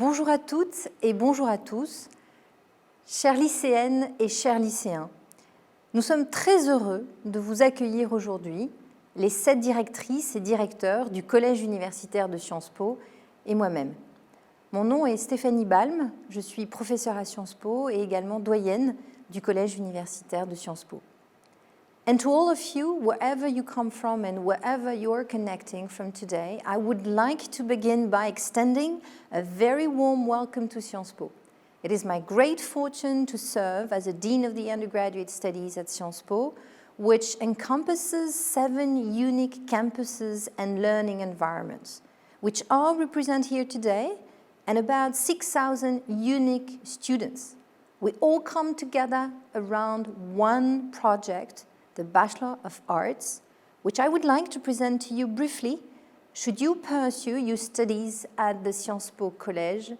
Bonjour à toutes et bonjour à tous, chères lycéennes et chers lycéens. Nous sommes très heureux de vous accueillir aujourd'hui, les 7 directrices et directeurs du Collège universitaire de Sciences Po et moi-même. Mon nom est Stéphanie Balm, je suis professeure à Sciences Po et également doyenne du Collège universitaire de Sciences Po. And to all of you, wherever you come from and wherever you're connecting from today, I would like to begin by extending a very warm welcome to Sciences Po. It is my great fortune to serve as a Dean of the Undergraduate Studies at Sciences Po, which encompasses 7 unique campuses and learning environments, which are represented here today, and about 6,000 unique students. We all come together around one project, the Bachelor of Arts, which I would like to present to you briefly, should you pursue your studies at the Sciences Po Collège,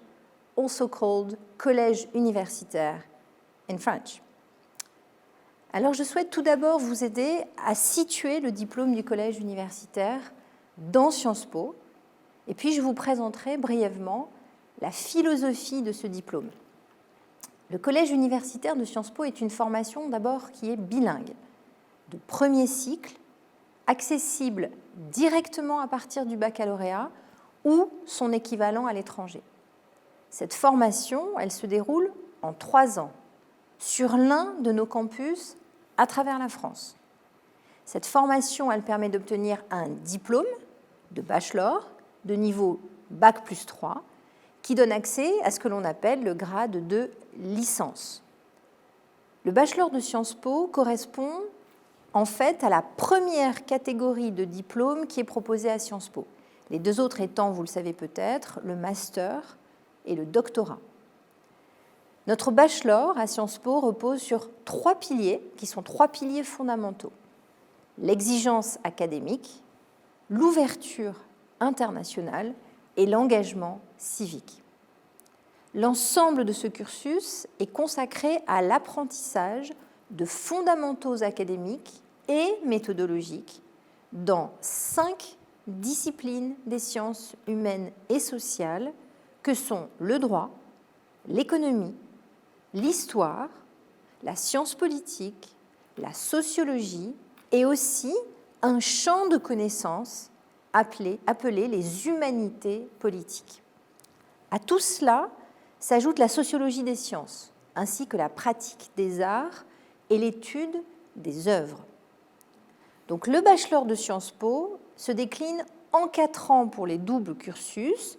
also called Collège universitaire in French. Alors je souhaite tout d'abord vous aider à situer le diplôme du Collège universitaire dans Sciences Po, et puis je vous présenterai brièvement la philosophie de ce diplôme. Le Collège universitaire de Sciences Po est une formation d'abord qui est bilingue, de premier cycle, accessible directement à partir du baccalauréat ou son équivalent à l'étranger. Cette formation, elle se déroule en 3 ans, sur l'un de nos campus à travers la France. Cette formation, elle permet d'obtenir un diplôme de bachelor de niveau Bac plus 3, qui donne accès à ce que l'on appelle le grade de licence. Le bachelor de Sciences Po correspond en fait à la première catégorie de diplôme qui est proposée à Sciences Po. Les 2 autres étant, vous le savez peut-être, le master et le doctorat. Notre bachelor à Sciences Po repose sur 3 piliers, qui sont 3 piliers fondamentaux. L'exigence académique, l'ouverture internationale et l'engagement civique. L'ensemble de ce cursus est consacré à l'apprentissage de fondamentaux académiques et méthodologiques dans 5 disciplines des sciences humaines et sociales que sont le droit, l'économie, l'histoire, la science politique, la sociologie et aussi un champ de connaissances appelé les humanités politiques. À tout cela s'ajoute la sociologie des sciences, ainsi que la pratique des arts et l'étude des œuvres. Donc le bachelor de Sciences Po se décline en 4 ans pour les doubles cursus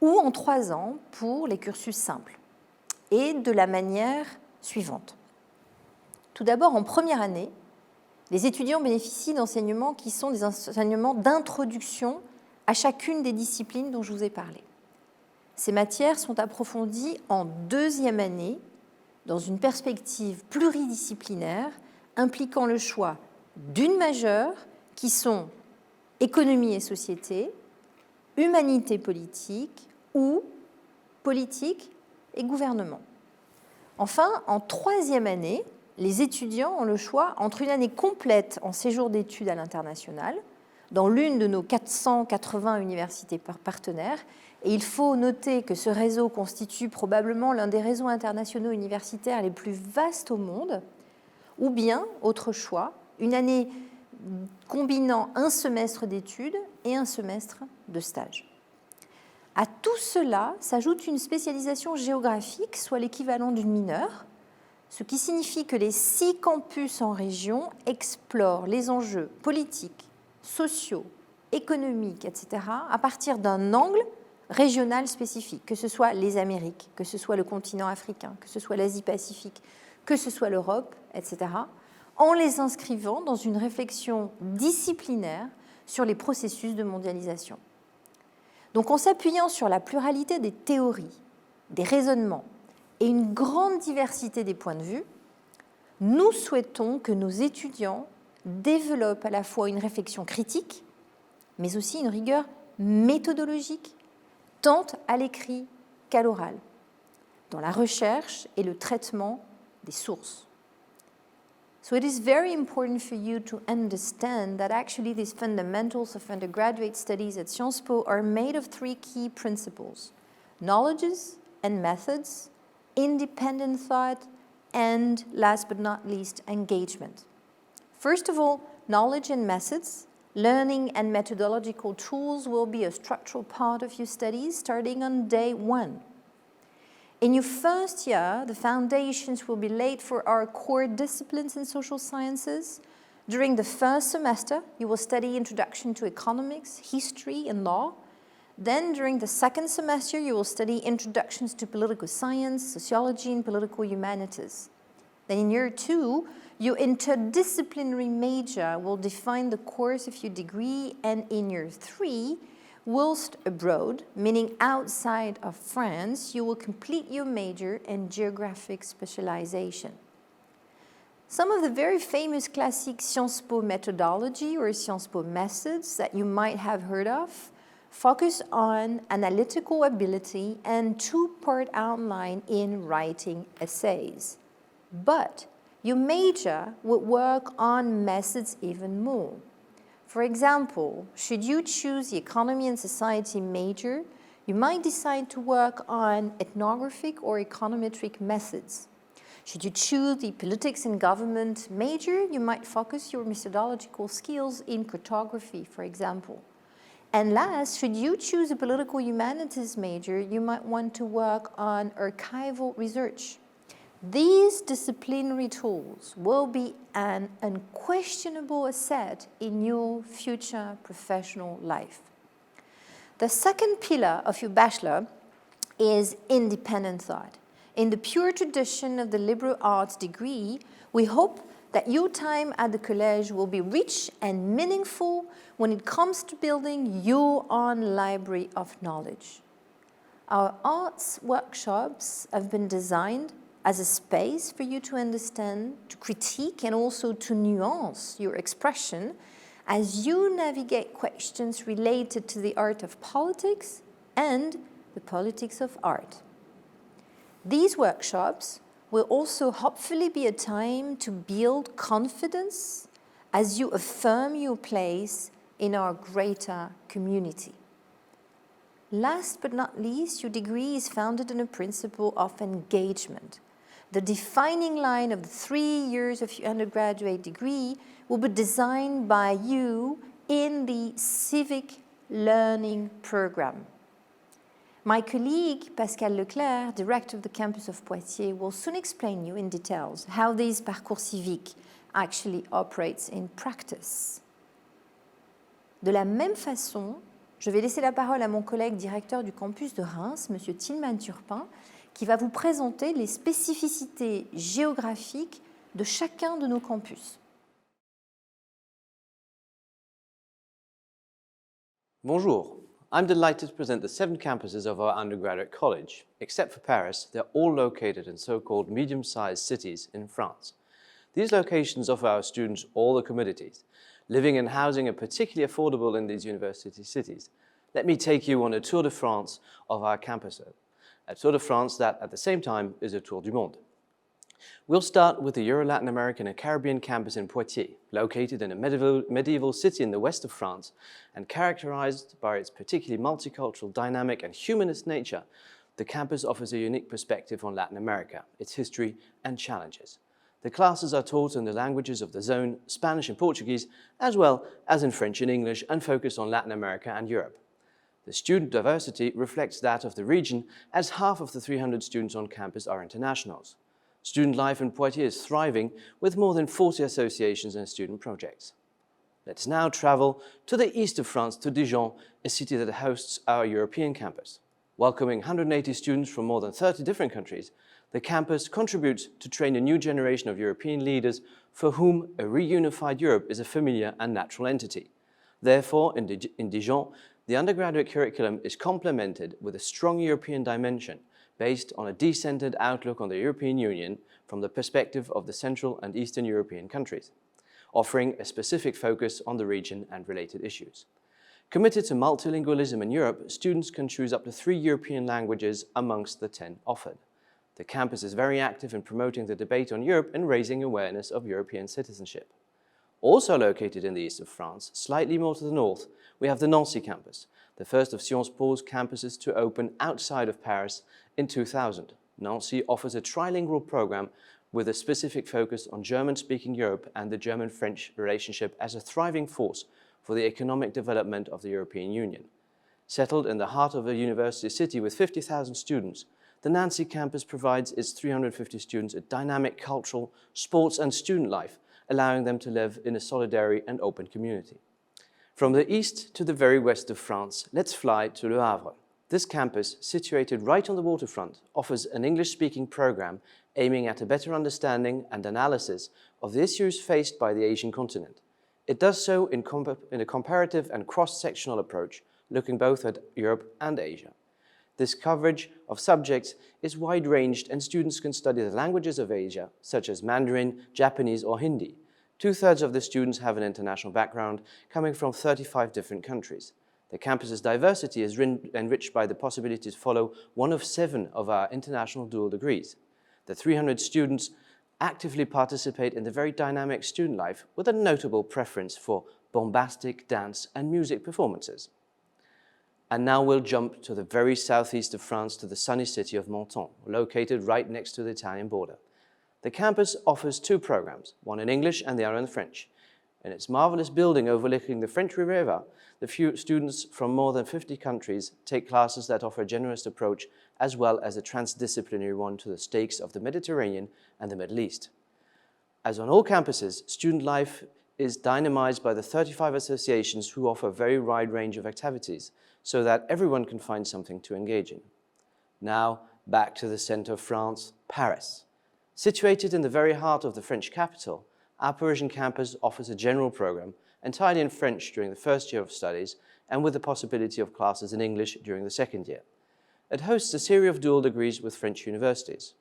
ou en 3 ans pour les cursus simples, et de la manière suivante. Tout d'abord, en première année, les étudiants bénéficient d'enseignements qui sont des enseignements d'introduction à chacune des disciplines dont je vous ai parlé. Ces matières sont approfondies en 2e année dans une perspective pluridisciplinaire impliquant le choix d'une majeure qui sont économie et société, humanité politique ou politique et gouvernement. Enfin, en 3e année, les étudiants ont le choix entre une année complète en séjour d'études à l'international, dans l'une de nos 480 universités partenaires, et il faut noter que ce réseau constitue probablement l'un des réseaux internationaux universitaires les plus vastes au monde, ou bien, autre choix, une année combinant un semestre d'études et un semestre de stage. À tout cela s'ajoute une spécialisation géographique, soit l'équivalent d'une mineure, ce qui signifie que les 6 campus en région explorent les enjeux politiques, sociaux, économiques, etc., à partir d'un angle régional spécifique, que ce soit les Amériques, que ce soit le continent africain, que ce soit l'Asie-Pacifique, que ce soit l'Europe, etc., en les inscrivant dans une réflexion disciplinaire sur les processus de mondialisation. Donc en s'appuyant sur la pluralité des théories, des raisonnements et une grande diversité des points de vue, nous souhaitons que nos étudiants développent à la fois une réflexion critique, mais aussi une rigueur méthodologique, tant à l'écrit qu'à l'oral, dans la recherche et le traitement des sources. So it is very important for you to understand that actually these fundamentals of undergraduate studies at Sciences Po are made of 3 key principles. knowledges and methods, independent thought, and last but not least, engagement. First of all, knowledge and methods, learning and methodological tools will be a structural part of your studies starting on day 1. In your first year, the foundations will be laid for our core disciplines in social sciences. During the first semester, you will study Introduction to Economics, History, and Law. Then, during the second semester, you will study Introductions to Political Science, Sociology, and Political Humanities. Then in year 2, your interdisciplinary major will define the course of your degree, and in year 3, whilst abroad, meaning outside of France, you will complete your major in geographic specialization. Some of the very famous classic Sciences Po methodology or Sciences Po methods that you might have heard of focus on analytical ability and two-part outline in writing essays. But your major would work on methods even more. For example, should you choose the Economy and Society major, you might decide to work on ethnographic or econometric methods. Should you choose the Politics and Government major, you might focus your methodological skills in cartography, for example. And last, should you choose a Political Humanities major, you might want to work on archival research. These disciplinary tools will be an unquestionable asset in your future professional life. The second pillar of your bachelor is independent thought. In the pure tradition of the liberal arts degree, we hope that your time at the college will be rich and meaningful when it comes to building your own library of knowledge. Our arts workshops have been designed as a space for you to understand, to critique, and also to nuance your expression as you navigate questions related to the art of politics and the politics of art. These workshops will also hopefully be a time to build confidence as you affirm your place in our greater community. Last but not least, your degree is founded on a principle of engagement. The defining line of the 3 years of your undergraduate degree will be designed by you in the civic learning program. My colleague, Pascal Leclerc, director of the campus of Poitiers, will soon explain you in details how this parcours civique actually operates in practice. De la même façon, je vais laisser la parole à mon collègue directeur du campus de Reims, M. Tilman Turpin, qui va vous présenter les spécificités géographiques de chacun de nos campus. Bonjour, I'm delighted to present the 7 campuses of our undergraduate college. Except for Paris, they're all located in so-called medium-sized cities in France. These locations offer our students all the commodities. Living and housing are particularly affordable in these university cities. Let me take you on a tour de France of our campuses. A Tour de France that, at the same time, is a Tour du Monde. We'll start with the Euro-Latin American and Caribbean campus in Poitiers, located in a medieval city in the west of France and characterized by its particularly multicultural, dynamic and humanist nature. The campus offers a unique perspective on Latin America, its history and challenges. The classes are taught in the languages of the zone, Spanish and Portuguese, as well as in French and English, and focus on Latin America and Europe. The student diversity reflects that of the region, as half of the 300 students on campus are internationals. Student life in Poitiers is thriving, with more than 40 associations and student projects. Let's now travel to the east of France, to Dijon, a city that hosts our European campus. Welcoming 180 students from more than 30 different countries, the campus contributes to train a new generation of European leaders for whom a reunified Europe is a familiar and natural entity. Therefore, in Dijon, the undergraduate curriculum is complemented with a strong European dimension based on a decentered outlook on the European Union from the perspective of the Central and Eastern European countries, offering a specific focus on the region and related issues. Committed to multilingualism in Europe, students can choose up to 3 European languages amongst the 10 offered. The campus is very active in promoting the debate on Europe and raising awareness of European citizenship. Also located in the east of France, slightly more to the north, we have the Nancy campus, the first of Sciences Po's campuses to open outside of Paris in 2000. Nancy offers a trilingual program with a specific focus on German-speaking Europe and the German-French relationship as a thriving force for the economic development of the European Union. Settled in the heart of a university city with 50,000 students, the Nancy campus provides its 350 students a dynamic cultural, sports and student life, allowing them to live in a solidary and open community. From the east to the very west of France, let's fly to Le Havre. This campus, situated right on the waterfront, offers an English-speaking program aiming at a better understanding and analysis of the issues faced by the Asian continent. It does so in a comparative and cross-sectional approach, looking both at Europe and Asia. This coverage of subjects is wide-ranged and students can study the languages of Asia, such as Mandarin, Japanese or Hindi. 2/3 of the students have an international background, coming from 35 different countries. The campus's diversity is enriched by the possibility to follow one of 7 of our international dual degrees. The 300 students actively participate in the very dynamic student life with a notable preference for bombastic dance and music performances. And now we'll jump to the very southeast of France to the sunny city of Menton, located right next to the Italian border. The campus offers 2 programs, one in English and the other in French. In its marvelous building overlooking the French Riviera, the few students from more than 50 countries take classes that offer a generous approach as well as a transdisciplinary one to the stakes of the Mediterranean and the Middle East. As on all campuses, student life is dynamized by the 35 associations who offer a very wide range of activities so that everyone can find something to engage in. Now, back to the center of France, Paris. Situated in the very heart of the French capital, our Parisian campus offers a general program entirely in French during the first year of studies and with the possibility of classes in English during the second year. It hosts a series of dual degrees with French universities.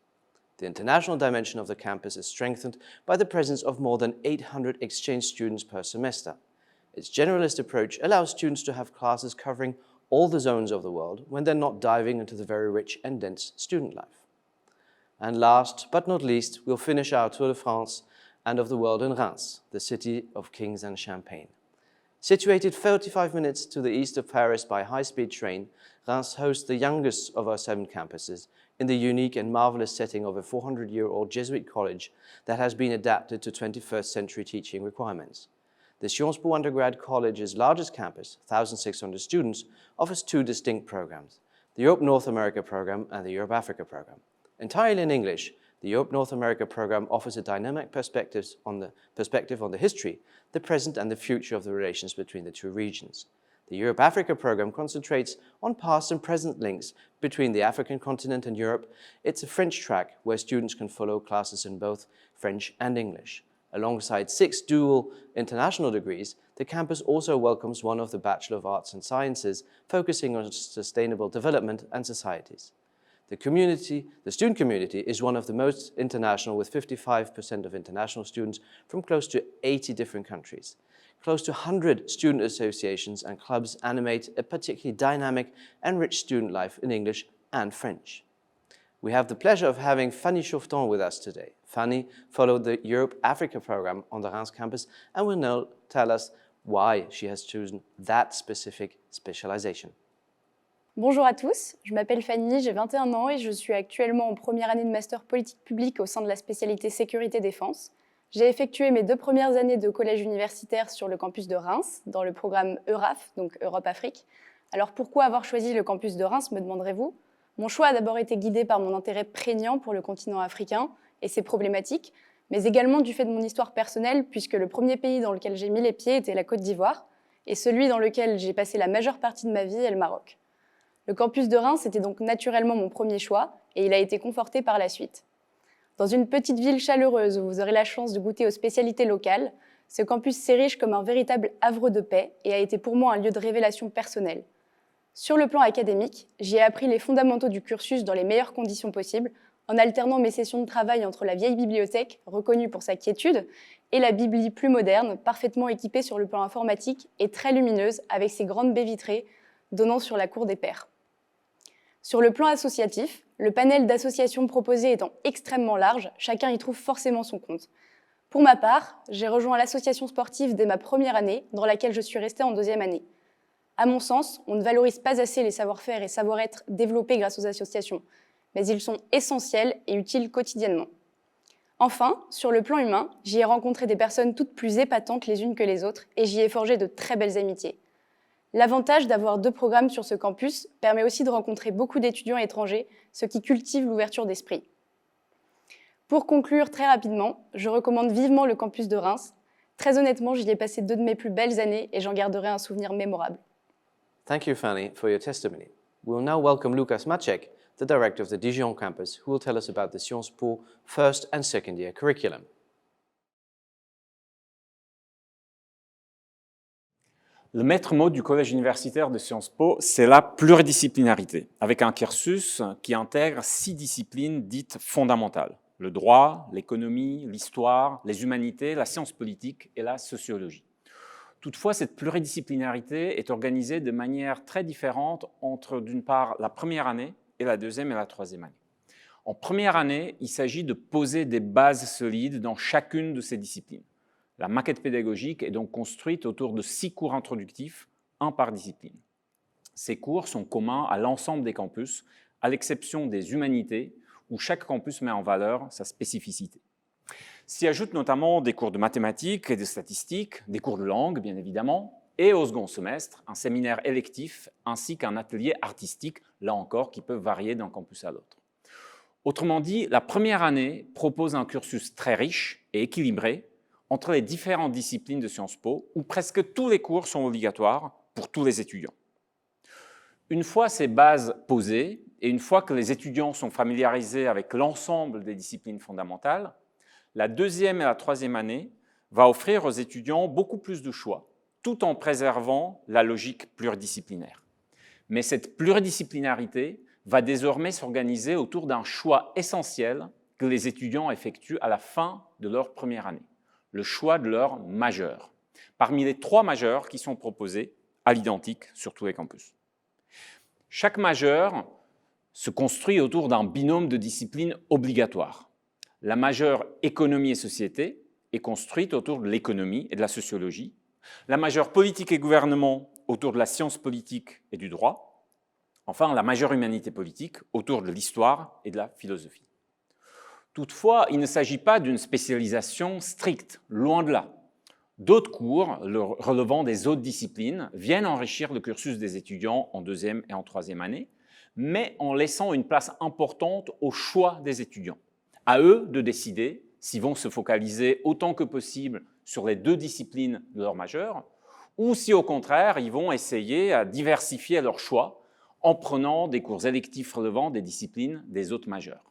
The international dimension of the campus is strengthened by the presence of more than 800 exchange students per semester. Its generalist approach allows students to have classes covering all the zones of the world when they're not diving into the very rich and dense student life. And last but not least, we'll finish our Tour de France and of the world in Reims, the city of kings and champagne. Situated 35 minutes to the east of Paris by high-speed train, Reims hosts the youngest of our 7 campuses in the unique and marvelous setting of a 400-year-old Jesuit college that has been adapted to 21st century teaching requirements. The Sciences Po undergrad college's largest campus, 1,600 students, offers 2 distinct programs, the Europe North America program and the Europe Africa program. Entirely in English, the Europe North America program offers a dynamic perspective on the history, the present and the future of the relations between the 2 regions. The Europe Africa program concentrates on past and present links between the African continent and Europe. It's a French track where students can follow classes in both French and English. Alongside 6 dual international degrees, the campus also welcomes one of the Bachelor of Arts and Sciences, focusing on sustainable development and societies. The student community is one of the most international, with 55% of international students from close to 80 different countries. Close to 100 student associations and clubs animate a particularly dynamic and rich student life in English and French. We have the pleasure of having Fanny Chauveton with us today. Fanny followed the Europe-Africa program on the Reims campus and will now tell us why she has chosen that specific specialization. Bonjour à tous, je m'appelle Fanny, j'ai 21 ans et je suis actuellement en première année de master politique publique au sein de la spécialité sécurité-défense. J'ai effectué mes 2 premières années de collège universitaire sur le campus de Reims, dans le programme EURAF, donc Europe-Afrique. Alors pourquoi avoir choisi le campus de Reims, me demanderez-vous? Mon choix a d'abord été guidé par mon intérêt prégnant pour le continent africain et ses problématiques, mais également du fait de mon histoire personnelle, puisque le premier pays dans lequel j'ai mis les pieds était la Côte d'Ivoire, et celui dans lequel j'ai passé la majeure partie de ma vie est le Maroc. Le campus de Reims était donc naturellement mon premier choix, et il a été conforté par la suite. Dans une petite ville chaleureuse où vous aurez la chance de goûter aux spécialités locales, ce campus s'érige comme un véritable havre de paix et a été pour moi un lieu de révélation personnelle. Sur le plan académique, j'y ai appris les fondamentaux du cursus dans les meilleures conditions possibles, en alternant mes sessions de travail entre la vieille bibliothèque, reconnue pour sa quiétude, et la bibli plus moderne, parfaitement équipée sur le plan informatique et très lumineuse, avec ses grandes baies vitrées donnant sur la cour des pairs. Sur le plan associatif, le panel d'associations proposées étant extrêmement large, chacun y trouve forcément son compte. Pour ma part, j'ai rejoint l'association sportive dès ma première année, dans laquelle je suis restée en deuxième année. À mon sens, on ne valorise pas assez les savoir-faire et savoir-être développés grâce aux associations, mais ils sont essentiels et utiles quotidiennement. Enfin, sur le plan humain, j'y ai rencontré des personnes toutes plus épatantes les unes que les autres et j'y ai forgé de très belles amitiés. L'avantage d'avoir 2 programmes sur ce campus permet aussi de rencontrer beaucoup d'étudiants étrangers, ce qui cultive l'ouverture d'esprit. Pour conclure très rapidement, je recommande vivement le campus de Reims. Très honnêtement, j'y ai passé 2 de mes plus belles années et j'en garderai un souvenir mémorable. Thank you, Fanny, for your testimony. We'll now welcome Lukas Maciek, the director of the Dijon campus, who will tell us about the Sciences Po first and second year curriculum. Le maître mot du collège universitaire de Sciences Po, c'est la pluridisciplinarité, avec un cursus qui intègre 6 disciplines dites fondamentales: le droit, l'économie, l'histoire, les humanités, la science politique et la sociologie. Toutefois, cette pluridisciplinarité est organisée de manière très différente entre, d'une part, la première année et la deuxième et la troisième année. En première année, il s'agit de poser des bases solides dans chacune de ces disciplines. La maquette pédagogique est donc construite autour de 6 cours introductifs, un par discipline. Ces cours sont communs à l'ensemble des campus, à l'exception des humanités, où chaque campus met en valeur sa spécificité. S'y ajoutent notamment des cours de mathématiques et de statistiques, des cours de langue, bien évidemment, et au second semestre, un séminaire électif ainsi qu'un atelier artistique, là encore, qui peuvent varier d'un campus à l'autre. Autrement dit, la première année propose un cursus très riche et équilibré entre les différentes disciplines de Sciences Po, où presque tous les cours sont obligatoires pour tous les étudiants. Une fois ces bases posées, et une fois que les étudiants sont familiarisés avec l'ensemble des disciplines fondamentales, la deuxième et la troisième année va offrir aux étudiants beaucoup plus de choix, tout en préservant la logique pluridisciplinaire. Mais cette pluridisciplinarité va désormais s'organiser autour d'un choix essentiel que les étudiants effectuent à la fin de leur première année, le choix de leur majeur, parmi les 3 majeurs qui sont proposés à l'identique sur tous les campus. Chaque majeur se construit autour d'un binôme de disciplines obligatoires. La majeure économie et société est construite autour de l'économie et de la sociologie, la majeure politique et gouvernement autour de la science politique et du droit, enfin la majeure humanité politique autour de l'histoire et de la philosophie. Toutefois, il ne s'agit pas d'une spécialisation stricte, loin de là. D'autres cours relevant des autres disciplines viennent enrichir le cursus des étudiants en deuxième et en troisième année, mais en laissant une place importante au choix des étudiants. À eux de décider s'ils vont se focaliser autant que possible sur les 2 disciplines de leur majeur, ou si au contraire, ils vont essayer à diversifier leur choix en prenant des cours électifs relevant des disciplines des autres majeurs.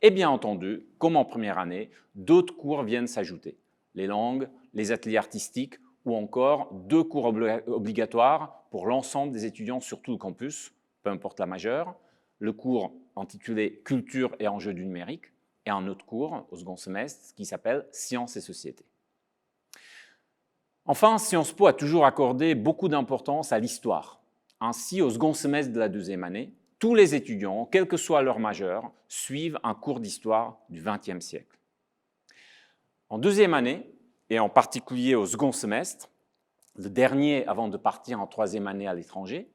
Et bien entendu, comme en première année, d'autres cours viennent s'ajouter. Les langues, les ateliers artistiques ou encore 2 cours obligatoires pour l'ensemble des étudiants sur tout le campus, peu importe la majeure, le cours intitulé « Culture et enjeux du numérique » et un autre cours au second semestre qui s'appelle « Sciences et société ». Enfin, Sciences Po a toujours accordé beaucoup d'importance à l'histoire. Ainsi, au second semestre de la deuxième année, tous les étudiants, quel que soit leur majeur, suivent un cours d'histoire du XXe siècle. En deuxième année, et en particulier au second semestre, le dernier avant de partir en troisième année à l'étranger,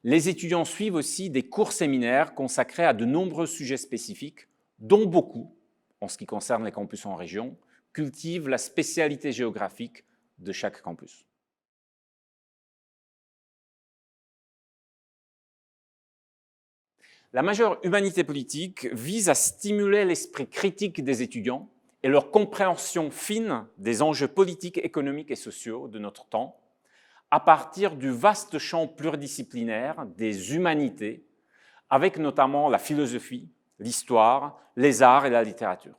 les étudiants suivent aussi des cours séminaires consacrés à de nombreux sujets spécifiques, dont beaucoup, en ce qui concerne les campus en région, cultivent la spécialité géographique de chaque campus. La majeure humanité politique vise à stimuler l'esprit critique des étudiants et leur compréhension fine des enjeux politiques, économiques et sociaux de notre temps, à partir du vaste champ pluridisciplinaire des humanités, avec notamment la philosophie, l'histoire, les arts et la littérature.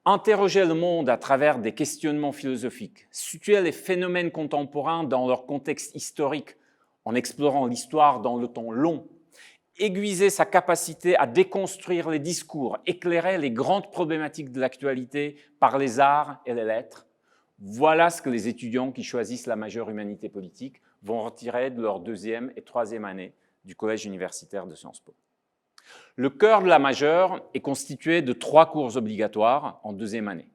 Interroger le monde à travers des questionnements philosophiques, situer les phénomènes contemporains dans leur contexte historique en explorant l'histoire dans le temps long, aiguiser sa capacité à déconstruire les discours, éclairer les grandes problématiques de l'actualité par les arts et les lettres. Voilà ce que les étudiants qui choisissent la majeure humanité politique vont retirer de leur deuxième et troisième année du collège universitaire de Sciences Po. Le cœur de la majeure est constitué de 3 cours obligatoires en deuxième année.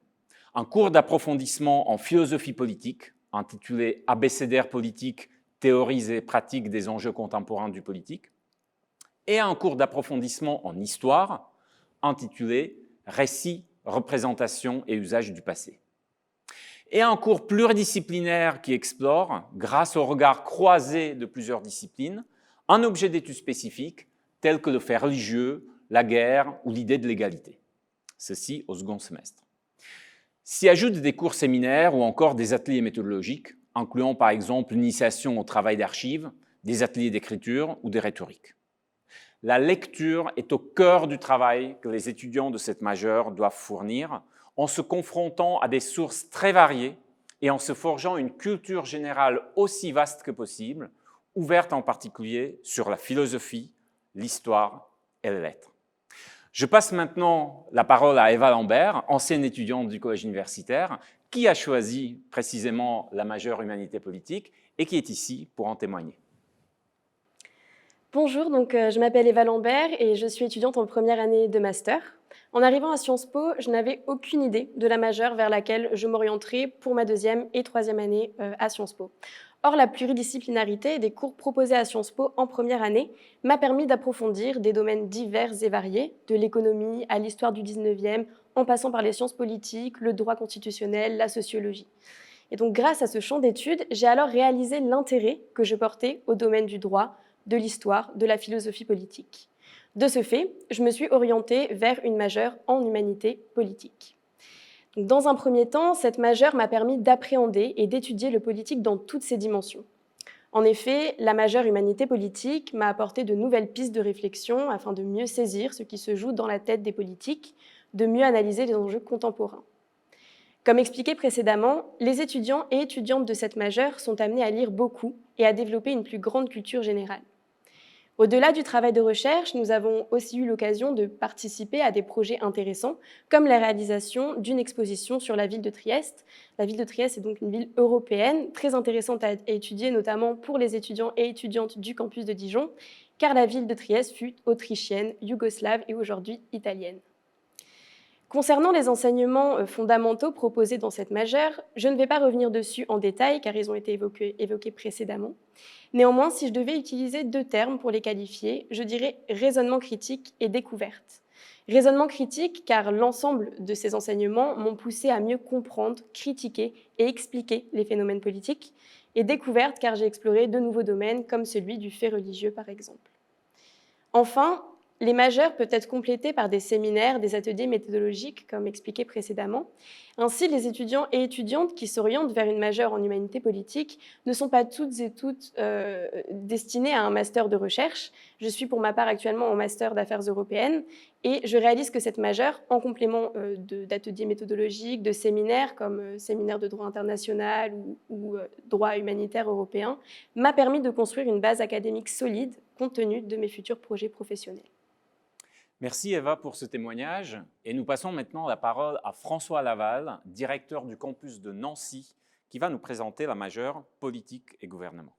un cours d'approfondissement en philosophie politique, intitulé Abécédaire politique, théories et pratiques des enjeux contemporains du politique, et un cours d'approfondissement en histoire, intitulé Récits, représentations et usages du passé. Et un cours pluridisciplinaire qui explore, grâce au regard croisé de plusieurs disciplines, un objet d'étude spécifique tel que le fait religieux, la guerre ou l'idée de l'égalité. Ceci au second semestre. S'y ajoutent des cours séminaires ou encore des ateliers méthodologiques, incluant par exemple l'initiation au travail d'archives, des ateliers d'écriture ou de rhétorique. La lecture est au cœur du travail que les étudiants de cette majeure doivent fournir en se confrontant à des sources très variées et en se forgeant une culture générale aussi vaste que possible, ouverte en particulier sur la philosophie, l'histoire et les lettres. Je passe maintenant la parole à Eva Lambert, ancienne étudiante du collège universitaire, qui a choisi précisément la majeure humanité politique et qui est ici pour en témoigner. Bonjour, je m'appelle Eva Lambert et je suis étudiante en première année de master. En arrivant à Sciences Po, je n'avais aucune idée de la majeure vers laquelle je m'orienterais pour ma deuxième et troisième année à Sciences Po. Or, la pluridisciplinarité des cours proposés à Sciences Po en première année m'a permis d'approfondir des domaines divers et variés, de l'économie à l'histoire du 19e, en passant par les sciences politiques, le droit constitutionnel, la sociologie. Et donc, grâce à ce champ d'études, j'ai alors réalisé l'intérêt que je portais au domaine du droit, de l'histoire, de la philosophie politique. De ce fait, je me suis orientée vers une majeure en humanité politique. Dans un premier temps, cette majeure m'a permis d'appréhender et d'étudier le politique dans toutes ses dimensions. En effet, la majeure humanité politique m'a apporté de nouvelles pistes de réflexion afin de mieux saisir ce qui se joue dans la tête des politiques, de mieux analyser les enjeux contemporains. Comme expliqué précédemment, les étudiants et étudiantes de cette majeure sont amenés à lire beaucoup et à développer une plus grande culture générale. Au-delà du travail de recherche, nous avons aussi eu l'occasion de participer à des projets intéressants, comme la réalisation d'une exposition sur la ville de Trieste. La ville de Trieste est donc une ville européenne, très intéressante à étudier, notamment pour les étudiants et étudiantes du campus de Dijon, car la ville de Trieste fut autrichienne, yougoslave et aujourd'hui italienne. Concernant les enseignements fondamentaux proposés dans cette majeure, je ne vais pas revenir dessus en détail car ils ont été évoqués précédemment. Néanmoins, si je devais utiliser deux termes pour les qualifier, je dirais raisonnement critique et découverte. Raisonnement critique car l'ensemble de ces enseignements m'ont poussé à mieux comprendre, critiquer et expliquer les phénomènes politiques, et découverte car j'ai exploré de nouveaux domaines comme celui du fait religieux par exemple. Enfin, les majeures peuvent être complétées par des séminaires, des ateliers méthodologiques, comme expliqué précédemment. Ainsi, les étudiants et étudiantes qui s'orientent vers une majeure en humanité politique ne sont pas toutes et toutes destinées à un master de recherche. Je suis pour ma part actuellement en master d'affaires européennes et je réalise que cette majeure, en complément d'ateliers méthodologiques, de séminaires comme séminaire de droit international ou droit humanitaire européen, m'a permis de construire une base académique solide compte tenu de mes futurs projets professionnels. Merci Eva pour ce témoignage et nous passons maintenant la parole à François Laval, directeur du campus de Nancy, qui va nous présenter la majeure politique et gouvernement.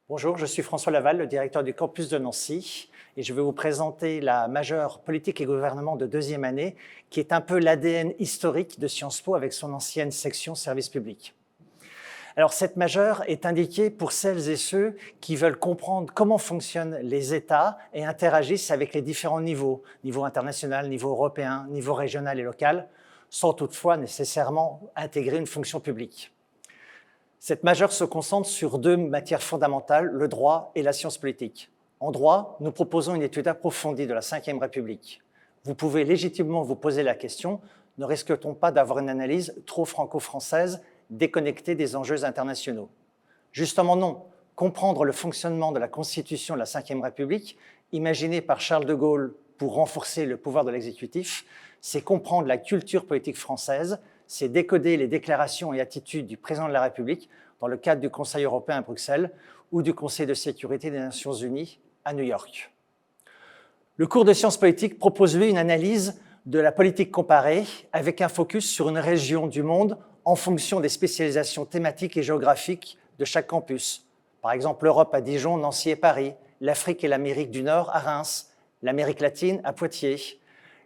Bonjour, je suis François Laval, le directeur du campus de Nancy et je vais vous présenter la majeure politique et gouvernement de deuxième année qui est un peu l'ADN historique de Sciences Po avec son ancienne section service public. Alors, cette majeure est indiquée pour celles et ceux qui veulent comprendre comment fonctionnent les États et interagissent avec les différents niveaux, niveau international, niveau européen, niveau régional et local, sans toutefois nécessairement intégrer une fonction publique. Cette majeure se concentre sur deux matières fondamentales, le droit et la science politique. En droit, nous proposons une étude approfondie de la Ve République. Vous pouvez légitimement vous poser la question, ne risque-t-on pas d'avoir une analyse trop franco-française déconnecté des enjeux internationaux? Justement non. Comprendre le fonctionnement de la Constitution de la Ve République, imaginée par Charles de Gaulle pour renforcer le pouvoir de l'exécutif, c'est comprendre la culture politique française, c'est décoder les déclarations et attitudes du président de la République dans le cadre du Conseil européen à Bruxelles ou du Conseil de sécurité des Nations Unies à New York. Le cours de sciences politiques propose, lui, une analyse de la politique comparée avec un focus sur une région du monde en fonction des spécialisations thématiques et géographiques de chaque campus. Par exemple, l'Europe à Dijon, Nancy et Paris, l'Afrique et l'Amérique du Nord à Reims, l'Amérique latine à Poitiers,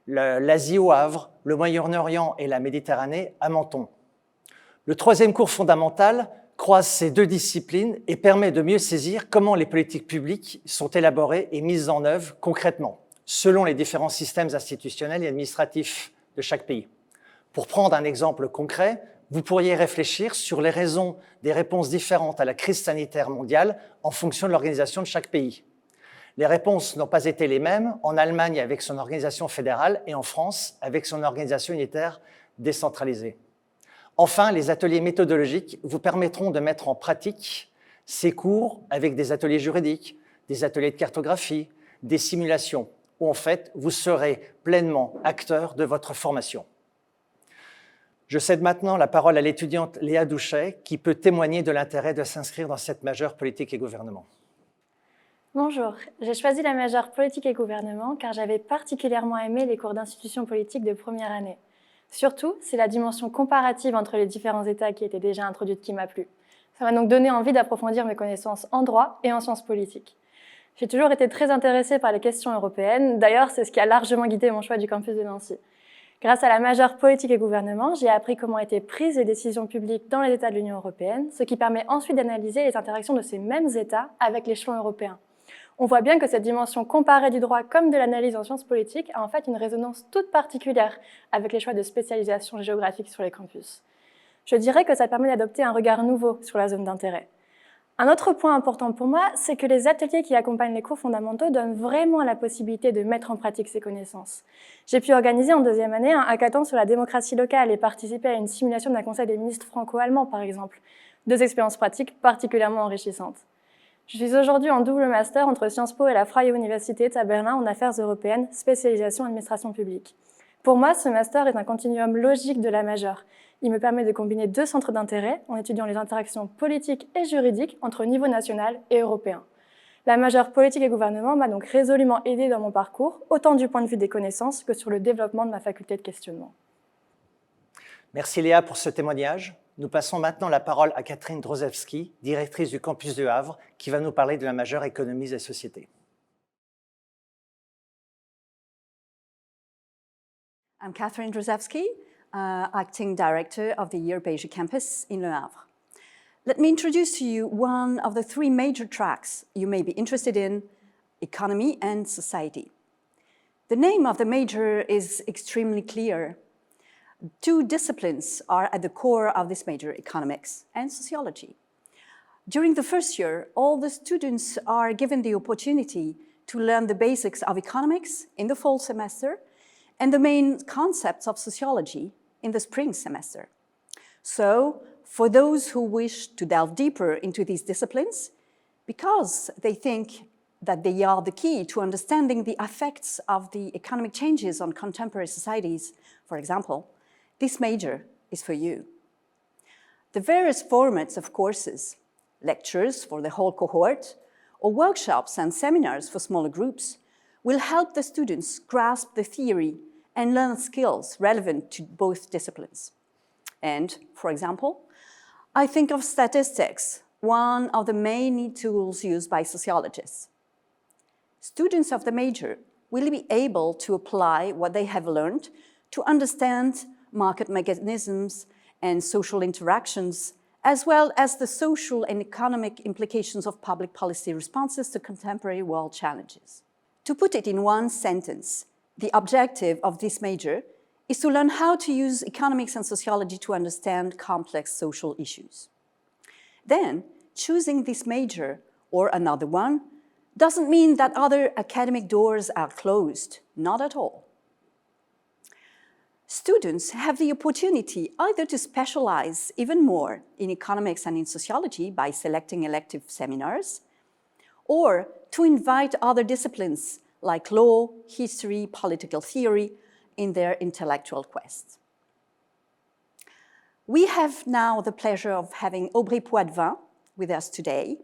l'Asie au Havre, le Moyen-Orient et la Méditerranée à Menton. Le troisième cours fondamental croise ces deux disciplines et permet de mieux saisir comment les politiques publiques sont élaborées et mises en œuvre concrètement, selon les différents systèmes institutionnels et administratifs de chaque pays. Pour prendre un exemple concret, vous pourriez réfléchir sur les raisons des réponses différentes à la crise sanitaire mondiale en fonction de l'organisation de chaque pays. Les réponses n'ont pas été les mêmes en Allemagne avec son organisation fédérale et en France avec son organisation unitaire décentralisée. Enfin, les ateliers méthodologiques vous permettront de mettre en pratique ces cours avec des ateliers juridiques, des ateliers de cartographie, des simulations, où en fait vous serez pleinement acteur de votre formation. Je cède maintenant la parole à l'étudiante Léa Douchet, qui peut témoigner de l'intérêt de s'inscrire dans cette majeure politique et gouvernement. Bonjour, j'ai choisi la majeure politique et gouvernement car j'avais particulièrement aimé les cours d'institutions politiques de première année. Surtout, c'est la dimension comparative entre les différents États qui était déjà introduite qui m'a plu. Ça m'a donc donné envie d'approfondir mes connaissances en droit et en sciences politiques. J'ai toujours été très intéressée par les questions européennes, d'ailleurs c'est ce qui a largement guidé mon choix du campus de Nancy. Grâce à la majeure politique et gouvernement, j'ai appris comment étaient prises les décisions publiques dans les États de l'Union européenne, ce qui permet ensuite d'analyser les interactions de ces mêmes États avec l'échelon européen. On voit bien que cette dimension comparée du droit comme de l'analyse en sciences politiques a en fait une résonance toute particulière avec les choix de spécialisation géographique sur les campus. Je dirais que ça permet d'adopter un regard nouveau sur la zone d'intérêt. Un autre point important pour moi, c'est que les ateliers qui accompagnent les cours fondamentaux donnent vraiment la possibilité de mettre en pratique ces connaissances. J'ai pu organiser en deuxième année un hackathon sur la démocratie locale et participer à une simulation d'un conseil des ministres franco-allemand, par exemple. Deux expériences pratiques particulièrement enrichissantes. Je suis aujourd'hui en double master entre Sciences Po et la Freie Universität à Berlin en affaires européennes, spécialisation administration publique. Pour moi, ce master est un continuum logique de la majeure. Il me permet de combiner deux centres d'intérêt en étudiant les interactions politiques et juridiques entre niveau national et européen. La majeure politique et gouvernement m'a donc résolument aidée dans mon parcours, autant du point de vue des connaissances que sur le développement de ma faculté de questionnement. Merci Léa pour ce témoignage. Nous passons maintenant la parole à Catherine Drozewski, directrice du campus du Havre, qui va nous parler de la majeure économie et société. I'm Catherine Drozewski, Acting Director of the Europe-Asia Campus in Le Havre. Let me introduce to you one of the three major tracks you may be interested in, economy and society. The name of the major is extremely clear. Two disciplines are at the core of this major, economics and sociology. During the first year, all the students are given the opportunity to learn the basics of economics in the fall semester and the main concepts of sociology in the spring semester. So, for those who wish to delve deeper into these disciplines, because they think that they are the key to understanding the effects of the economic changes on contemporary societies, for example, this major is for you. The various formats of courses, lectures for the whole cohort, or workshops and seminars for smaller groups, will help the students grasp the theory and learn skills relevant to both disciplines. And, for example, I think of statistics, one of the main tools used by sociologists. Students of the major will be able to apply what they have learned to understand market mechanisms and social interactions, as well as the social and economic implications of public policy responses to contemporary world challenges. To put it in one sentence, the objective of this major is to learn how to use economics and sociology to understand complex social issues. Then, choosing this major or another one doesn't mean that other academic doors are closed, not at all. Students have the opportunity either to specialize even more in economics and in sociology by selecting elective seminars, or to invite other disciplines like law, history, political theory in their intellectual quest. We have now the pleasure of having Aubry Poitvin with us today.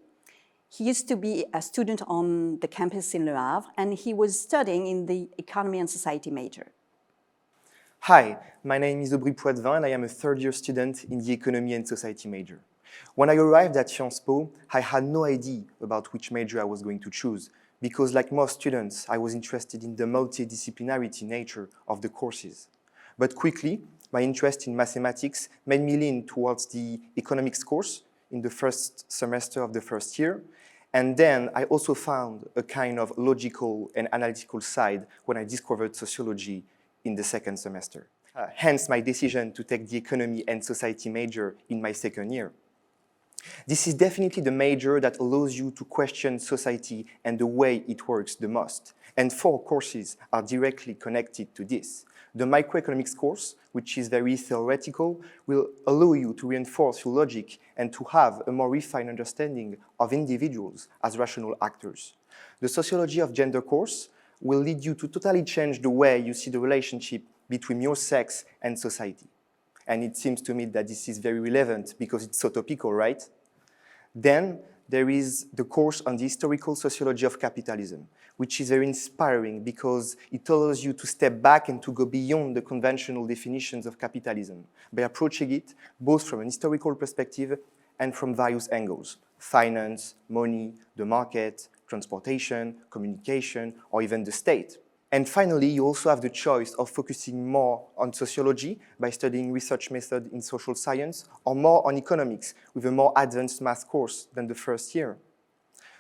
He used to be a student on the campus in Le Havre, and he was studying in the economy and society major. Hi, my name is Aubry Poitvin, and I am a third-year student in the economy and society major. When I arrived at Sciences Po, I had no idea about which major I was going to choose, because like most students, I was interested in the multidisciplinarity nature of the courses. But quickly, my interest in mathematics made me lean towards the economics course in the first semester of the first year. And then I also found a kind of logical and analytical side when I discovered sociology in the second semester. Hence my decision to take the economy and society major in my second year. This is definitely the major that allows you to question society and the way it works the most. And 4 courses are directly connected to this. The microeconomics course, which is very theoretical, will allow you to reinforce your logic and to have a more refined understanding of individuals as rational actors. The sociology of gender course will lead you to totally change the way you see the relationship between your sex and society. And it seems to me that this is very relevant because it's so topical, right? Then there is the course on the historical sociology of capitalism, which is very inspiring because it allows you to step back and to go beyond the conventional definitions of capitalism by approaching it both from an historical perspective and from various angles: finance, money, the market, transportation, communication, or even the state. And finally, you also have the choice of focusing more on sociology by studying research method in social science, or more on economics with a more advanced math course than the first year.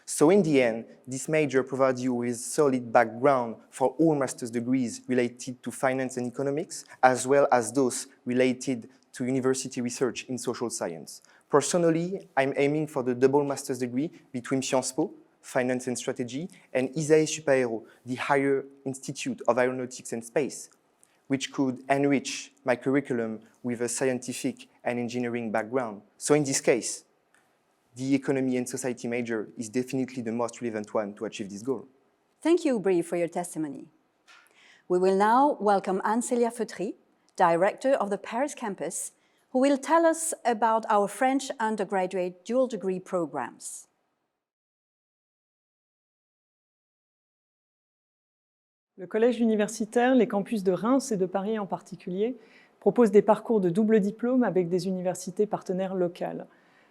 So in the end, this major provides you with solid background for all master's degrees related to finance and economics, as well as those related to university research in social science. Personally, I'm aiming for the double master's degree between Sciences Po, Finance and Strategy, and ISAE Supaero, the Higher Institute of Aeronautics and Space, which could enrich my curriculum with a scientific and engineering background. So in this case, the economy and society major is definitely the most relevant one to achieve this goal. Thank you, Brie, for your testimony. We will now welcome Anne-Célia Feutry, Director of the Paris campus, who will tell us about our French undergraduate dual degree programs. Le collège universitaire, les campus de Reims et de Paris en particulier, proposent des parcours de double diplôme avec des universités partenaires locales.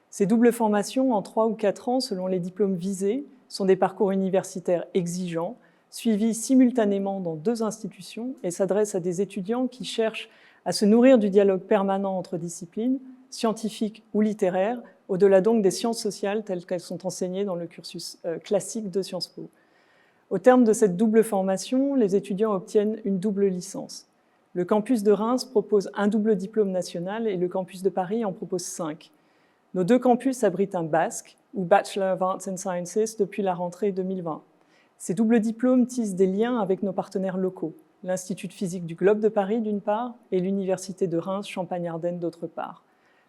Ces doubles formations en 3 ou 4 ans, selon les diplômes visés, sont des parcours universitaires exigeants, suivis simultanément dans 2 institutions et s'adressent à des étudiants qui cherchent à se nourrir du dialogue permanent entre disciplines, scientifiques ou littéraires, au-delà donc des sciences sociales telles qu'elles sont enseignées dans le cursus classique de Sciences Po. Au terme de cette double formation, les étudiants obtiennent une double licence. Le campus de Reims propose un double diplôme national et le campus de Paris en propose 5. Nos 2 campus abritent un BASC, ou Bachelor of Arts and Sciences, depuis la rentrée 2020. Ces doubles diplômes tissent des liens avec nos partenaires locaux, l'Institut de physique du Globe de Paris d'une part et l'Université de Reims Champagne-Ardenne d'autre part.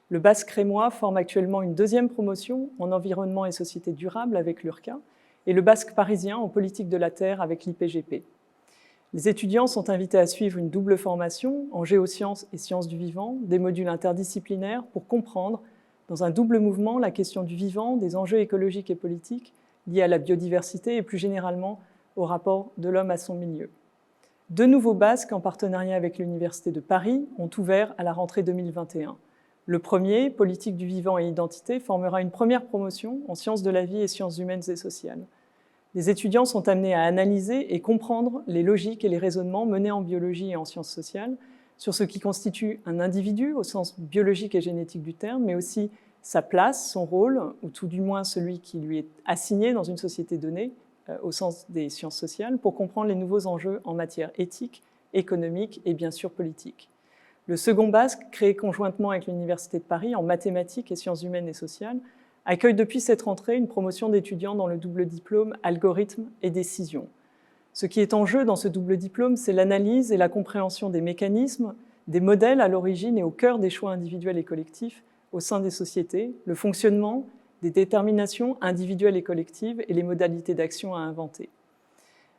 Le BASC rémois forme actuellement une 2e promotion en environnement et société durable avec l'URCA, et le BASC parisien en politique de la terre avec l'IPGP. Les étudiants sont invités à suivre une double formation en géosciences et sciences du vivant, des modules interdisciplinaires pour comprendre, dans un double mouvement, la question du vivant, des enjeux écologiques et politiques liés à la biodiversité et plus généralement au rapport de l'homme à son milieu. 2 nouveaux BASC en partenariat avec l'Université de Paris ont ouvert à la rentrée 2021. Le premier, politique du vivant et identité, formera une première promotion en sciences de la vie et sciences humaines et sociales. Les étudiants sont amenés à analyser et comprendre les logiques et les raisonnements menés en biologie et en sciences sociales sur ce qui constitue un individu au sens biologique et génétique du terme, mais aussi sa place, son rôle, ou tout du moins celui qui lui est assigné dans une société donnée, au sens des sciences sociales, pour comprendre les nouveaux enjeux en matière éthique, économique et bien sûr politique. Le second BASC, créé conjointement avec l'Université de Paris en mathématiques et sciences humaines et sociales, accueille depuis cette rentrée une promotion d'étudiants dans le double diplôme algorithme et décision. Ce qui est en jeu dans ce double diplôme, c'est l'analyse et la compréhension des mécanismes, des modèles à l'origine et au cœur des choix individuels et collectifs au sein des sociétés, le fonctionnement des déterminations individuelles et collectives et les modalités d'action à inventer.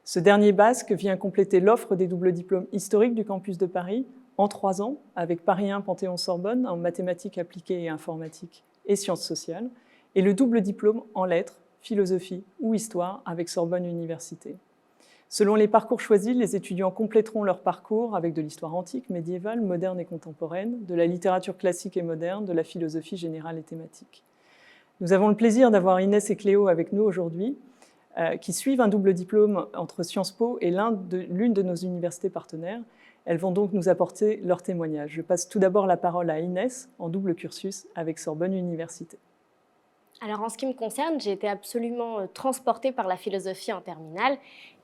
Ce dernier BASC vient compléter l'offre des doubles diplômes historiques du campus de Paris en 3 ans, avec Paris 1 Panthéon-Sorbonne en mathématiques appliquées et informatique et sciences sociales, et le double diplôme en lettres, philosophie ou histoire avec Sorbonne Université. Selon les parcours choisis, les étudiants compléteront leur parcours avec de l'histoire antique, médiévale, moderne et contemporaine, de la littérature classique et moderne, de la philosophie générale et thématique. Nous avons le plaisir d'avoir Inès et Cléo avec nous aujourd'hui. qui suivent un double diplôme entre Sciences Po et l'une de nos universités partenaires. Elles vont donc nous apporter leur témoignage. Je passe tout d'abord la parole à Inès, en double cursus avec Sorbonne Université. Alors en ce qui me concerne, j'ai été absolument transportée par la philosophie en terminale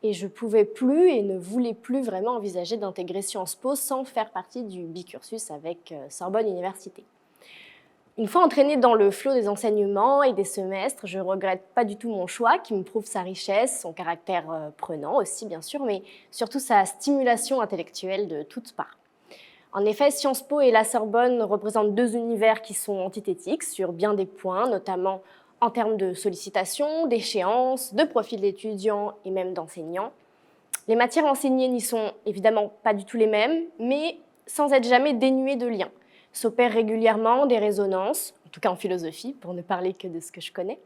et je ne pouvais plus et ne voulais plus vraiment envisager d'intégrer Sciences Po sans faire partie du bicursus avec Sorbonne Université. Une fois entraînée dans le flot des enseignements et des semestres, je ne regrette pas du tout mon choix qui me prouve sa richesse, son caractère prenant aussi bien sûr, mais surtout sa stimulation intellectuelle de toutes parts. En effet, Sciences Po et la Sorbonne représentent deux univers qui sont antithétiques sur bien des points, notamment en termes de sollicitation, d'échéance, de profil d'étudiants et même d'enseignants. Les matières enseignées n'y sont évidemment pas du tout les mêmes, mais sans être jamais dénuées de liens. S'opèrent régulièrement des résonances, en tout cas en philosophie, pour ne parler que de ce que je connais.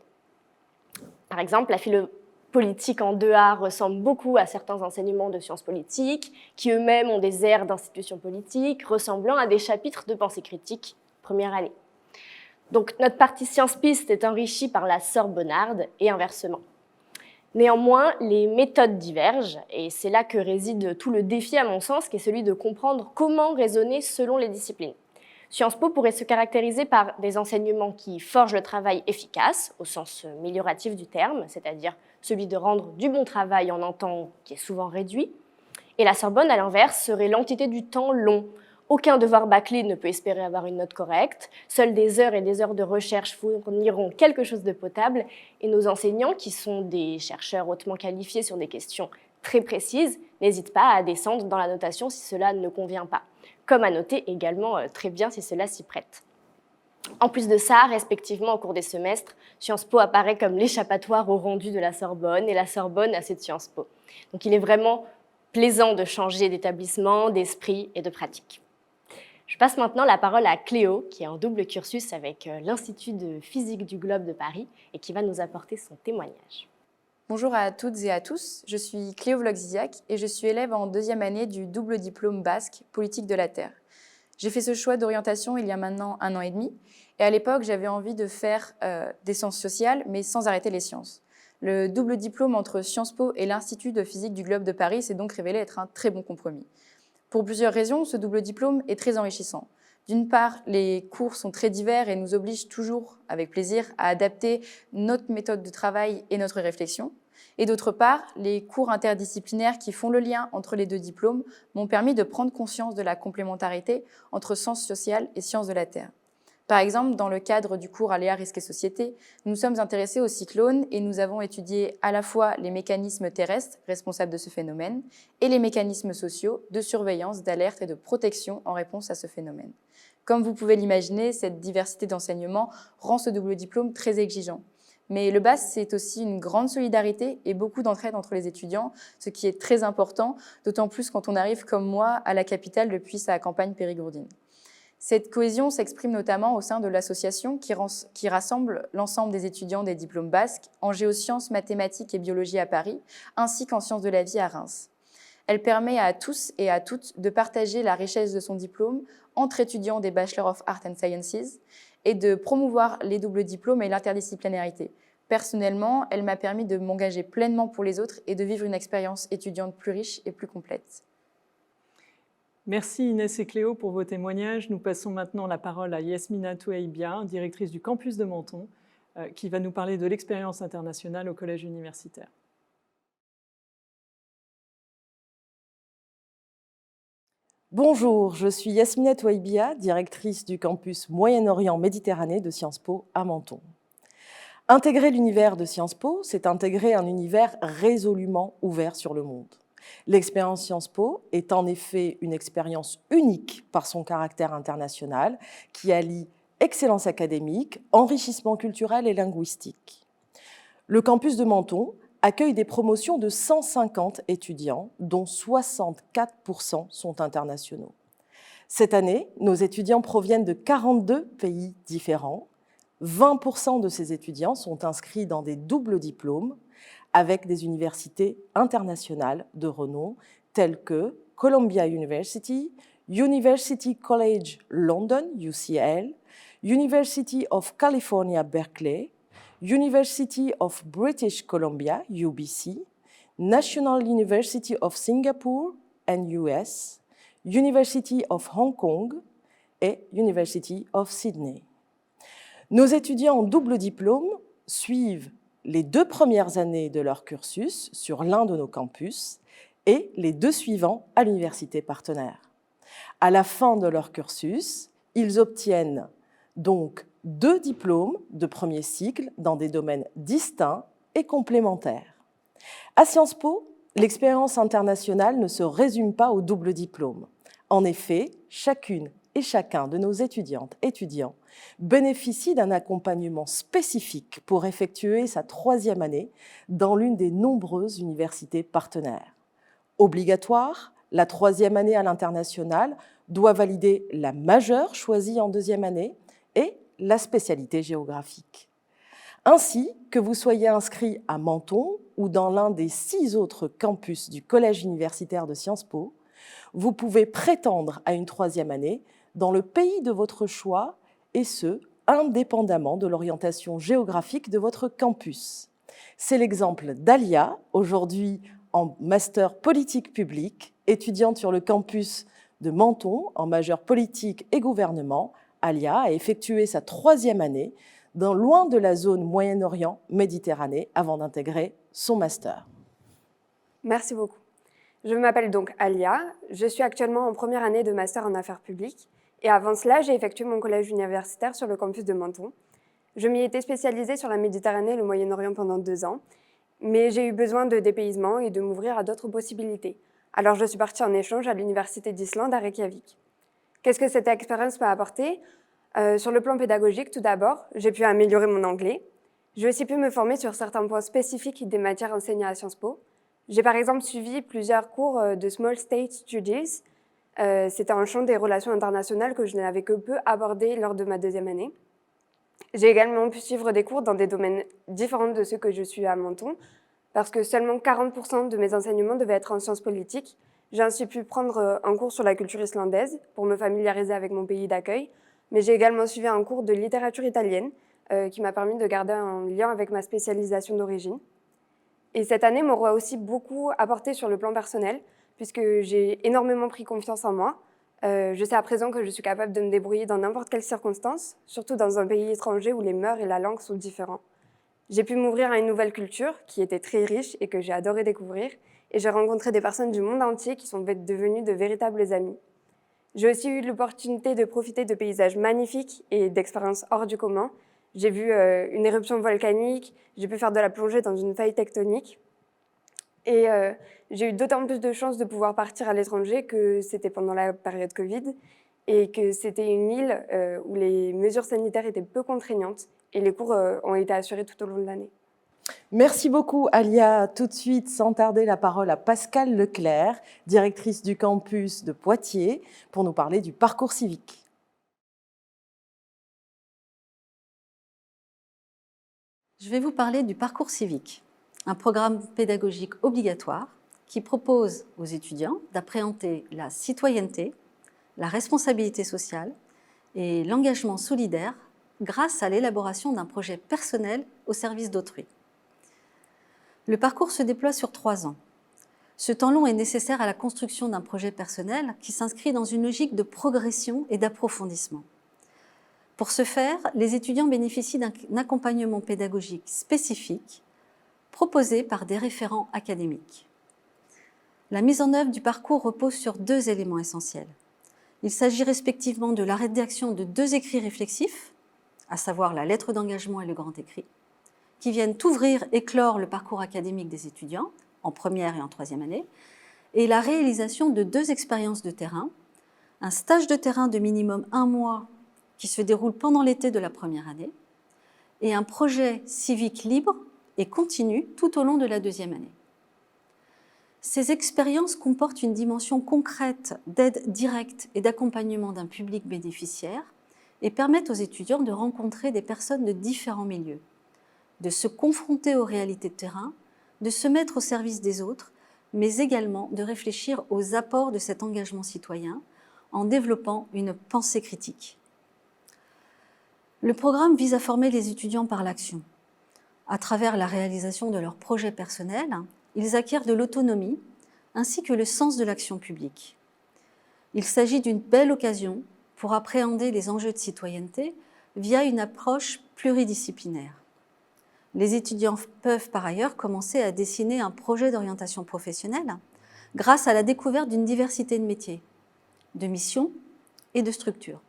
Par exemple, la politique en 2A ressemble beaucoup à certains enseignements de sciences politiques, qui eux-mêmes ont des airs d'institutions politiques, ressemblant à des chapitres de pensée critique première année. Donc notre partie sciences-pistes est enrichie par la sorbonnarde et inversement. Néanmoins, les méthodes divergent, et c'est là que réside tout le défi à mon sens, qui est celui de comprendre comment raisonner selon les disciplines. Sciences Po pourrait se caractériser par des enseignements qui forgent le travail efficace, au sens amélioratif du terme, c'est-à-dire celui de rendre du bon travail en un temps qui est souvent réduit. Et la Sorbonne, à l'inverse, serait l'entité du temps long. Aucun devoir bâclé ne peut espérer avoir une note correcte. Seules des heures et des heures de recherche fourniront quelque chose de potable. Et nos enseignants, qui sont des chercheurs hautement qualifiés sur des questions très précises, n'hésitent pas à descendre dans la notation si cela ne convient pas, comme à noter également très bien si cela s'y prête. En plus de ça, respectivement au cours des semestres, Sciences Po apparaît comme l'échappatoire au rendu de la Sorbonne et la Sorbonne à cette Sciences Po. Donc il est vraiment plaisant de changer d'établissement, d'esprit et de pratique. Je passe maintenant la parole à Cléo, qui est en double cursus avec l'Institut de physique du Globe de Paris et qui va nous apporter son témoignage. Bonjour à toutes et à tous, je suis Cléo Vlogziak et je suis élève en deuxième année du double diplôme basque politique de la Terre. J'ai fait ce choix d'orientation il y a maintenant 1 an et demi et à l'époque j'avais envie de faire des sciences sociales mais sans arrêter les sciences. Le double diplôme entre Sciences Po et l'Institut de physique du Globe de Paris s'est donc révélé être un très bon compromis. Pour plusieurs raisons, ce double diplôme est très enrichissant. D'une part, les cours sont très divers et nous obligent toujours, avec plaisir, à adapter notre méthode de travail et notre réflexion. Et d'autre part, les cours interdisciplinaires qui font le lien entre les deux diplômes m'ont permis de prendre conscience de la complémentarité entre sciences sociales et sciences de la Terre. Par exemple, dans le cadre du cours Aléas, risques et société, nous nous sommes intéressés aux cyclones et nous avons étudié à la fois les mécanismes terrestres responsables de ce phénomène et les mécanismes sociaux de surveillance, d'alerte et de protection en réponse à ce phénomène. Comme vous pouvez l'imaginer, cette diversité d'enseignements rend ce double diplôme très exigeant. Mais le BAS, c'est aussi une grande solidarité et beaucoup d'entraide entre les étudiants, ce qui est très important, d'autant plus quand on arrive comme moi à la capitale depuis sa campagne périgourdine. Cette cohésion s'exprime notamment au sein de l'association qui rassemble l'ensemble des étudiants des diplômes basques en géosciences, mathématiques et biologie à Paris, ainsi qu'en sciences de la vie à Reims. Elle permet à tous et à toutes de partager la richesse de son diplôme entre étudiants des Bachelor of Arts and Sciences et de promouvoir les doubles diplômes et l'interdisciplinarité. Personnellement, elle m'a permis de m'engager pleinement pour les autres et de vivre une expérience étudiante plus riche et plus complète. Merci Inès et Cléo pour vos témoignages. Nous passons maintenant la parole à Yasmina Touaïbia, directrice du campus de Menton, qui va nous parler de l'expérience internationale au collège universitaire. Bonjour, je suis Yasmina Touaïbia, directrice du campus Moyen-Orient Méditerranée de Sciences Po à Menton. Intégrer l'univers de Sciences Po, c'est intégrer un univers résolument ouvert sur le monde. L'expérience Sciences Po est en effet une expérience unique par son caractère international qui allie excellence académique, enrichissement culturel et linguistique. Le campus de Menton accueille des promotions de 150 étudiants, dont 64% sont internationaux. Cette année, nos étudiants proviennent de 42 pays différents. 20% de ces étudiants sont inscrits dans des doubles diplômes avec des universités internationales de renom telles que Columbia University, University College London, UCL, University of California, Berkeley, University of British Columbia, UBC, National University of Singapore and US, University of Hong Kong et University of Sydney. Nos étudiants en double diplôme suivent les 2 premières années de leur cursus sur l'un de nos campus et les 2 suivants à l'université partenaire. À la fin de leur cursus, ils obtiennent donc 2 diplômes de premier cycle dans des domaines distincts et complémentaires. À Sciences Po, l'expérience internationale ne se résume pas au double diplôme. En effet, chacune et chacun de nos étudiantes et étudiants bénéficie d'un accompagnement spécifique pour effectuer sa 3e année dans l'une des nombreuses universités partenaires. Obligatoire, la 3e année à l'international doit valider la majeure choisie en 2e année et la spécialité géographique. Ainsi que vous soyez inscrit à Menton ou dans l'un des 6 autres campus du Collège universitaire de Sciences Po, vous pouvez prétendre à une 3e année dans le pays de votre choix, et ce, indépendamment de l'orientation géographique de votre campus. C'est l'exemple d'Alia, aujourd'hui en master politique publique, étudiante sur le campus de Menton en majeure politique et gouvernement. Alia a effectué sa 3e année loin de la zone Moyen-Orient-Méditerranée avant d'intégrer son master. Merci beaucoup. Je m'appelle donc Alia, je suis actuellement en première année de master en affaires publiques et avant cela, j'ai effectué mon collège universitaire sur le campus de Menton. Je m'y étais spécialisée sur la Méditerranée et le Moyen-Orient pendant 2 ans, mais j'ai eu besoin de dépaysement et de m'ouvrir à d'autres possibilités. Alors je suis partie en échange à l'Université d'Islande à Reykjavik. Qu'est-ce que cette expérience m'a apporté ? Sur le plan pédagogique, tout d'abord, j'ai pu améliorer mon anglais. J'ai aussi pu me former sur certains points spécifiques des matières enseignées à Sciences Po. J'ai par exemple suivi plusieurs cours de Small State Studies. C'était un champ des relations internationales que je n'avais que peu abordé lors de ma 2e année. J'ai également pu suivre des cours dans des domaines différents de ceux que je suis à Menton, parce que seulement 40% de mes enseignements devaient être en sciences politiques. J'ai ainsi pu prendre un cours sur la culture islandaise pour me familiariser avec mon pays d'accueil, mais j'ai également suivi un cours de littérature italienne qui m'a permis de garder un lien avec ma spécialisation d'origine. Et cette année m'aura aussi beaucoup apporté sur le plan personnel, puisque j'ai énormément pris confiance en moi. Je sais à présent que je suis capable de me débrouiller dans n'importe quelle circonstance, surtout dans un pays étranger où les mœurs et la langue sont différents. J'ai pu m'ouvrir à une nouvelle culture qui était très riche et que j'ai adoré découvrir, et j'ai rencontré des personnes du monde entier qui sont devenues de véritables amis. J'ai aussi eu l'opportunité de profiter de paysages magnifiques et d'expériences hors du commun. J'ai vu une éruption volcanique, j'ai pu faire de la plongée dans une faille tectonique. Et j'ai eu d'autant plus de chance de pouvoir partir à l'étranger que c'était pendant la période Covid et que c'était une île où les mesures sanitaires étaient peu contraignantes et les cours ont été assurés tout au long de l'année. Merci beaucoup, Alia. Tout de suite, sans tarder, la parole à Pascale Leclerc, directrice du campus de Poitiers, pour nous parler du parcours civique. Je vais vous parler du parcours civique, un programme pédagogique obligatoire qui propose aux étudiants d'appréhender la citoyenneté, la responsabilité sociale et l'engagement solidaire grâce à l'élaboration d'un projet personnel au service d'autrui. Le parcours se déploie sur 3 ans. Ce temps long est nécessaire à la construction d'un projet personnel qui s'inscrit dans une logique de progression et d'approfondissement. Pour ce faire, les étudiants bénéficient d'un accompagnement pédagogique spécifique proposé par des référents académiques. La mise en œuvre du parcours repose sur 2 éléments essentiels. Il s'agit respectivement de la rédaction de 2 écrits réflexifs, à savoir la lettre d'engagement et le grand écrit, qui viennent ouvrir et clore le parcours académique des étudiants, en première et en 3e année, et la réalisation de 2 expériences de terrain, un stage de terrain de minimum 1 mois qui se déroule pendant l'été de la première année, et un projet civique libre et continu tout au long de la 2e année. Ces expériences comportent une dimension concrète d'aide directe et d'accompagnement d'un public bénéficiaire et permettent aux étudiants de rencontrer des personnes de différents milieux, de se confronter aux réalités de terrain, de se mettre au service des autres, mais également de réfléchir aux apports de cet engagement citoyen en développant une pensée critique. Le programme vise à former les étudiants par l'action. À travers la réalisation de leurs projets personnels, ils acquièrent de l'autonomie ainsi que le sens de l'action publique. Il s'agit d'une belle occasion pour appréhender les enjeux de citoyenneté via une approche pluridisciplinaire. Les étudiants peuvent par ailleurs commencer à dessiner un projet d'orientation professionnelle grâce à la découverte d'une diversité de métiers, de missions et de structures.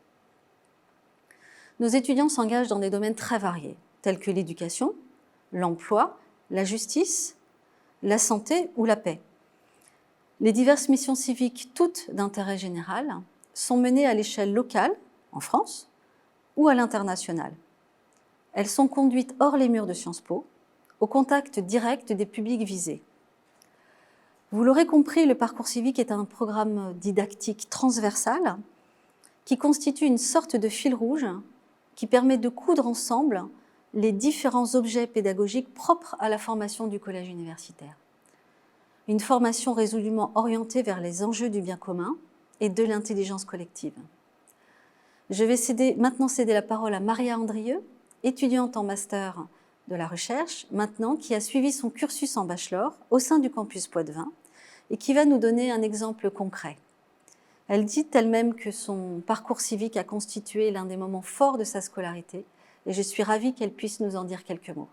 Nos étudiants s'engagent dans des domaines très variés, tels que l'éducation, l'emploi, la justice, la santé ou la paix. Les diverses missions civiques, toutes d'intérêt général, sont menées à l'échelle locale, en France, ou à l'international. Elles sont conduites hors les murs de Sciences Po, au contact direct des publics visés. Vous l'aurez compris, le parcours civique est un programme didactique transversal qui constitue une sorte de fil rouge qui permet de coudre ensemble les différents objets pédagogiques propres à la formation du collège universitaire. Une formation résolument orientée vers les enjeux du bien commun et de l'intelligence collective. Je vais maintenant céder la parole à Maria Andrieux, étudiante en master de la recherche, maintenant qui a suivi son cursus en bachelor au sein du campus Poitevin et qui va nous donner un exemple concret. Elle dit elle-même que son parcours civique a constitué l'un des moments forts de sa scolarité et je suis ravie qu'elle puisse nous en dire quelques mots.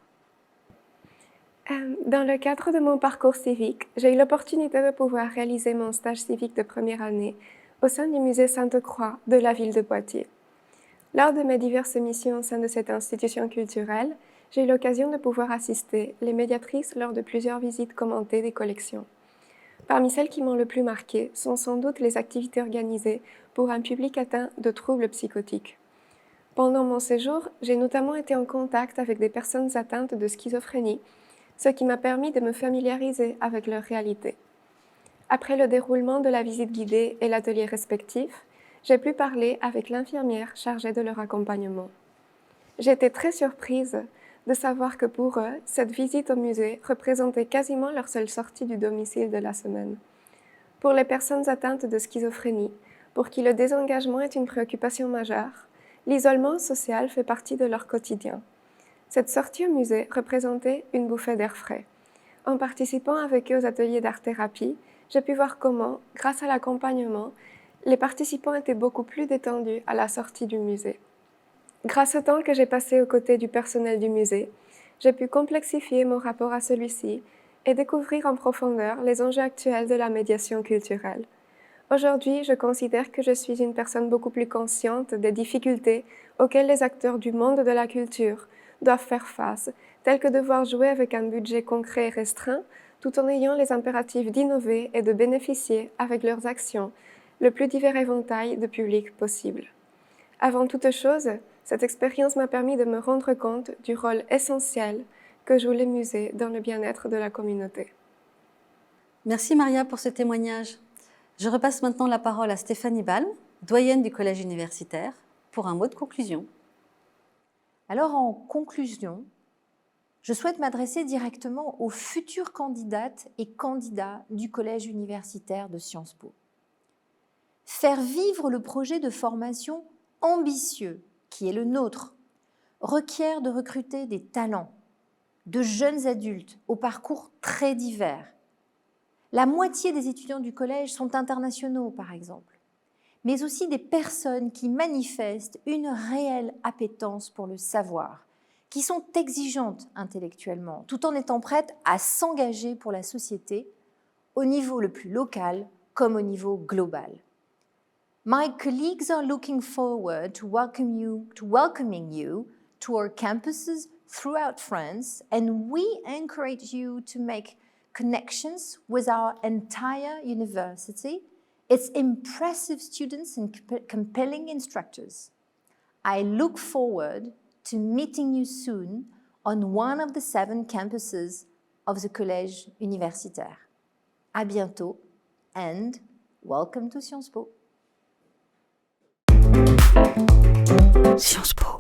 Dans le cadre de mon parcours civique, j'ai eu l'opportunité de pouvoir réaliser mon stage civique de première année au sein du musée Sainte-Croix de la ville de Poitiers. Lors de mes diverses missions au sein de cette institution culturelle, j'ai eu l'occasion de pouvoir assister les médiatrices lors de plusieurs visites commentées des collections. Parmi celles qui m'ont le plus marqué sont sans doute les activités organisées pour un public atteint de troubles psychotiques. Pendant mon séjour, j'ai notamment été en contact avec des personnes atteintes de schizophrénie, ce qui m'a permis de me familiariser avec leur réalité. Après le déroulement de la visite guidée et l'atelier respectif, j'ai pu parler avec l'infirmière chargée de leur accompagnement. J'ai été très surprise de savoir que pour eux, cette visite au musée représentait quasiment leur seule sortie du domicile de la semaine. Pour les personnes atteintes de schizophrénie, pour qui le désengagement est une préoccupation majeure, l'isolement social fait partie de leur quotidien. Cette sortie au musée représentait une bouffée d'air frais. En participant avec eux aux ateliers d'art-thérapie, j'ai pu voir comment, grâce à l'accompagnement, les participants étaient beaucoup plus détendus à la sortie du musée. Grâce au temps que j'ai passé aux côtés du personnel du musée, j'ai pu complexifier mon rapport à celui-ci et découvrir en profondeur les enjeux actuels de la médiation culturelle. Aujourd'hui, je considère que je suis une personne beaucoup plus consciente des difficultés auxquelles les acteurs du monde de la culture doivent faire face, telles que devoir jouer avec un budget concret et restreint, tout en ayant les impératifs d'innover et de bénéficier, avec leurs actions, le plus divers éventail de publics possible. Avant toute chose, cette expérience m'a permis de me rendre compte du rôle essentiel que jouent les musées dans le bien-être de la communauté. Merci Maria pour ce témoignage. Je repasse maintenant la parole à Stéphanie Ball, doyenne du collège universitaire, pour un mot de conclusion. Alors en conclusion, je souhaite m'adresser directement aux futures candidates et candidats du collège universitaire de Sciences Po. Faire vivre le projet de formation ambitieux qui est le nôtre requiert de recruter des talents, de jeunes adultes au parcours très divers. La moitié des étudiants du collège sont internationaux, par exemple, mais aussi des personnes qui manifestent une réelle appétence pour le savoir, qui sont exigeantes intellectuellement, tout en étant prêtes à s'engager pour la société au niveau le plus local comme au niveau global. My colleagues are looking forward to welcoming you to our campuses throughout France, and we encourage you to make connections with our entire university, its impressive students and compelling instructors. I look forward to meeting you soon on one of the 7 campuses of the Collège Universitaire. À bientôt and welcome to Sciences Po. Sciences Po.